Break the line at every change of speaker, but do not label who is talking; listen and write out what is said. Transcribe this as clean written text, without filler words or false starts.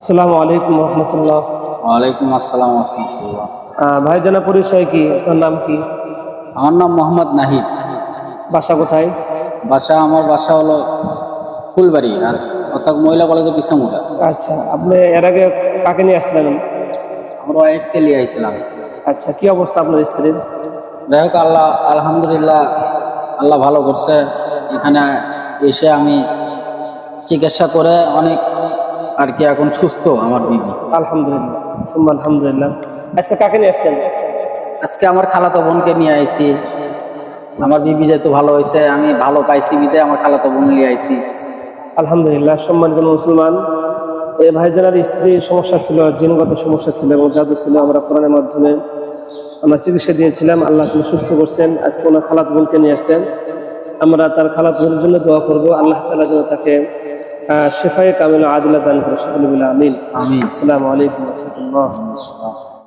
আসসালামু আলাইকুম রহমতুল্লাহ।
ওয়ালাইকুম আসসালাম রহমতুল্লাহ।
ভাইজানের পরিচয় কি? আপনার নাম কি?
আমার নাম মোহাম্মদ নাহিদ।
বাসা কোথায়?
আমার বাসা হলো ফুলবাড়ি, আর অর্থাৎ মহিলা কলেজের পিছামুড়া।
আচ্ছা, আপনি এর আগে কাকে নিয়ে আসছিলেন?
আমরা ওয়াইফকে নিয়ে আইছিলাম।
আচ্ছা, কি অবস্থা আপনার স্ত্রীর?
যাই হোক, আলহামদুলিল্লাহ, আল্লাহ ভালো করছে। এখানে এসে আমি চিকিৎসা করে অনেক আর কি এখন সুস্থ আমার বিবি।
আলহামদুলিল্লাহ, সুম্মা আলহামদুলিল্লাহ। আচ্ছা, কাকে নিয়ে আসছেন?
আজকে আমার খালাতো বোনকে নিয়ে আইছি। আমার বিবি যেহেতু ভালো হয়েছে, আমি ভালো পাইছি বিদে আমার খালাতো বোন নিয়ে আইছি।
আলহামদুলিল্লাহ। সম্মানিত মুসলমান, এই ভাইজানের স্ত্রীর সমস্যা ছিল, জিনগত সমস্যা ছিল এবং জাদু ছিল। আমরা কোরআনের মাধ্যমে আমরা চিকিৎসা দিয়েছিলাম, আল্লাহ তিনি সুস্থ করছেন। আজকে ওনার খালাত বোনকে নিয়ে আসছেন। আমরা তার খালাত বোনের জন্য দোয়া করবো, আল্লাহ তাআলা যেন তাকে শেফায়ে কামিল আদিলা দান করে। সকলে বলে আমিন।
আমিন।
আসসালামু আলাইকুম ওয়া রাহমাতুল্লাহ।